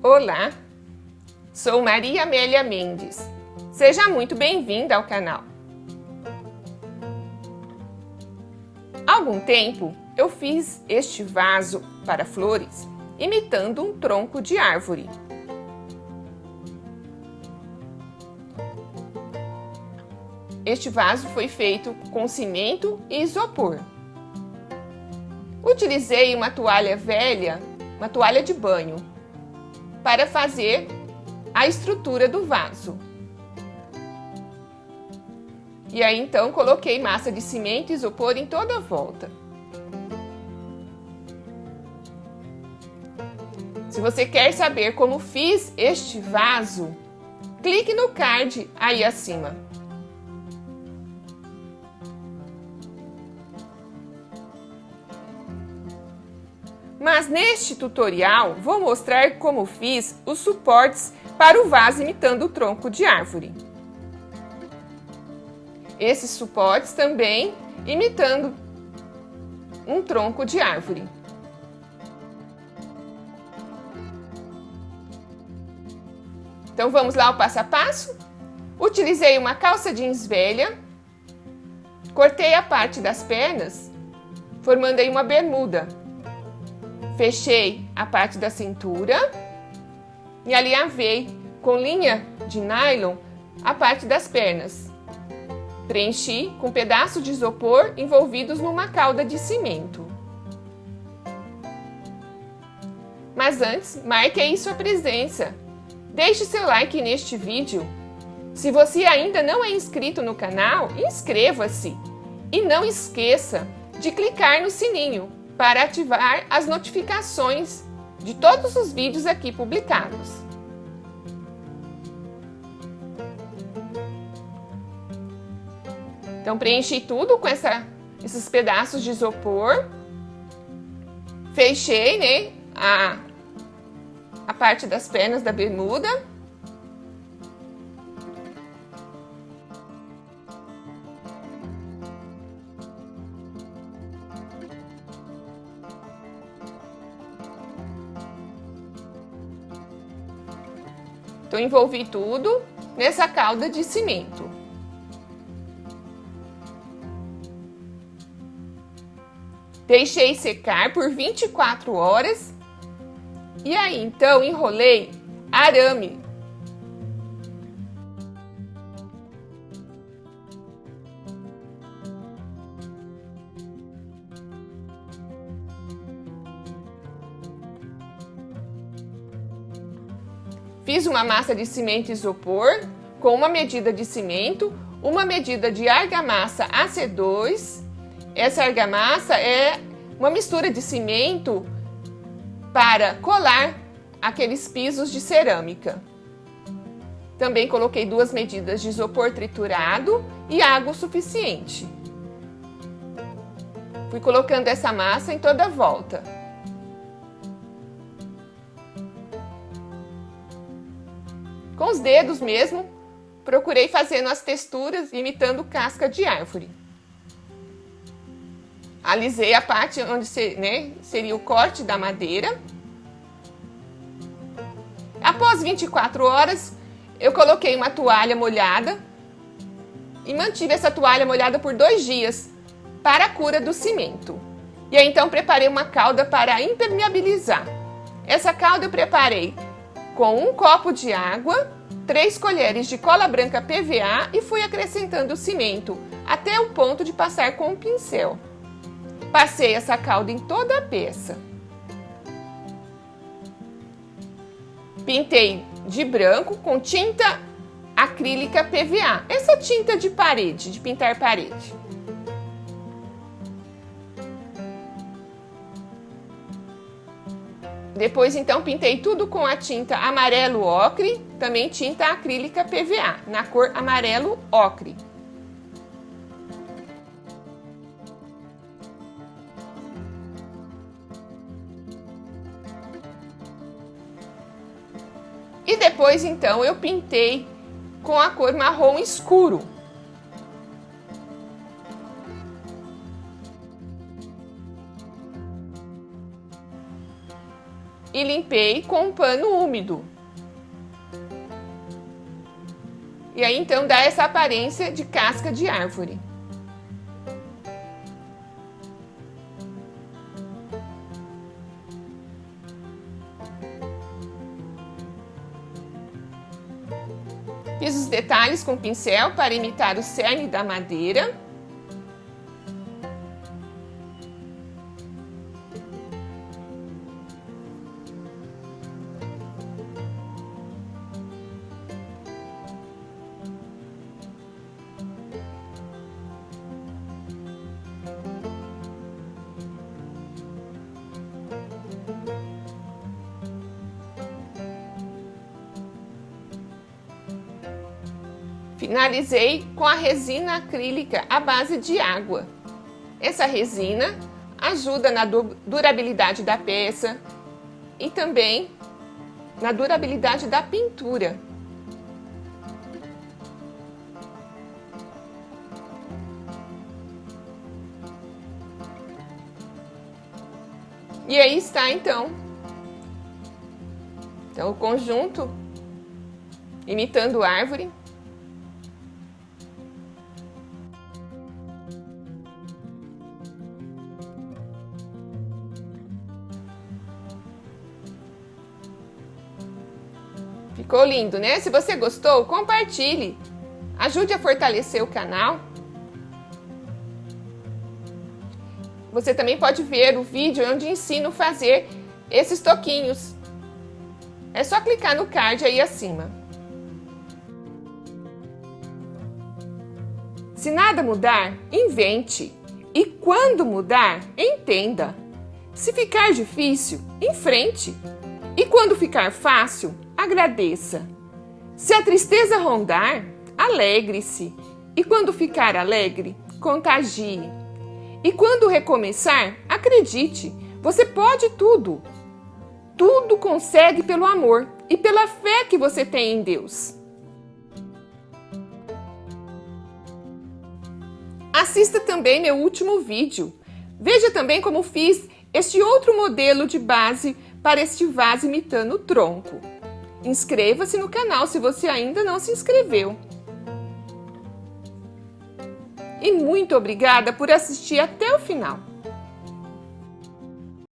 Olá, sou Maria Amélia Mendes. Seja muito bem-vinda ao canal. Há algum tempo eu fiz este vaso para flores imitando um tronco de árvore. Este vaso foi feito com cimento e isopor. Utilizei uma toalha velha, uma toalha de banho, para fazer a estrutura do vaso. E aí então coloquei massa de cimento e isopor em toda a volta. Se você quer saber como fiz este vaso, clique no card aí acima. Mas neste tutorial vou mostrar como fiz os suportes para o vaso imitando o tronco de árvore. Esses suportes também imitando um tronco de árvore. Então vamos lá ao passo a passo. Utilizei uma calça jeans velha, cortei a parte das pernas, formando aí uma bermuda. Fechei a parte da cintura e alinhavei com linha de nylon a parte das pernas. Preenchi com pedaços de isopor envolvidos numa calda de cimento. Mas antes, marque aí sua presença. Deixe seu like neste vídeo. Se você ainda não é inscrito no canal, inscreva-se. E não esqueça de clicar no sininho para ativar as notificações de todos os vídeos aqui publicados. Então preenchi tudo com esses pedaços de isopor. Fechei, né, a parte das pernas da bermuda. Então envolvi tudo nessa calda de cimento. Deixei secar por 24 horas. E aí, então, enrolei arame. Fiz uma massa de cimento e isopor com uma medida de cimento, uma medida de argamassa AC2. Essa argamassa é uma mistura de cimento para colar aqueles pisos de cerâmica. Também coloquei 2 medidas de isopor triturado e água o suficiente. Fui colocando essa massa em toda a volta. Com os dedos mesmo, procurei fazendo as texturas imitando casca de árvore. Alisei a parte onde seria o corte da madeira. Após 24 horas, eu coloquei uma toalha molhada e mantive essa toalha molhada por 2 dias para a cura do cimento. E aí então preparei uma calda para impermeabilizar. Essa calda eu preparei com 1 copo de água, 3 colheres de cola branca PVA e fui acrescentando o cimento até o ponto de passar com um pincel. Passei essa calda em toda a peça. Pintei de branco com tinta acrílica PVA. Essa tinta de parede, de pintar parede. Depois, então, pintei tudo com a tinta amarelo ocre, também tinta acrílica PVA, na cor amarelo ocre. E depois, então, eu pintei com a cor marrom escuro. e limpei com um pano úmido. E aí então dá essa aparência de casca de árvore. Fiz os detalhes com pincel para imitar o cerne da madeira. Finalizei com a resina acrílica à base de água. Essa resina ajuda na durabilidade da peça e também na durabilidade da pintura. E aí está então o conjunto imitando árvore. Ficou lindo, né? Se você gostou, compartilhe. Ajude a fortalecer o canal. Você também pode ver o vídeo onde ensino a fazer esses toquinhos. É só clicar no card aí acima. Se nada mudar, invente. E quando mudar, entenda. Se ficar difícil, enfrente. E quando ficar fácil, agradeça. Se a tristeza rondar, alegre-se. E quando ficar alegre, contagie. E quando recomeçar, acredite, você pode tudo. Tudo consegue pelo amor e pela fé que você tem em Deus. Assista também meu último vídeo. Veja também como fiz este outro modelo de base para este vaso imitando o tronco. Inscreva-se no canal se você ainda não se inscreveu. E muito obrigada por assistir até o final.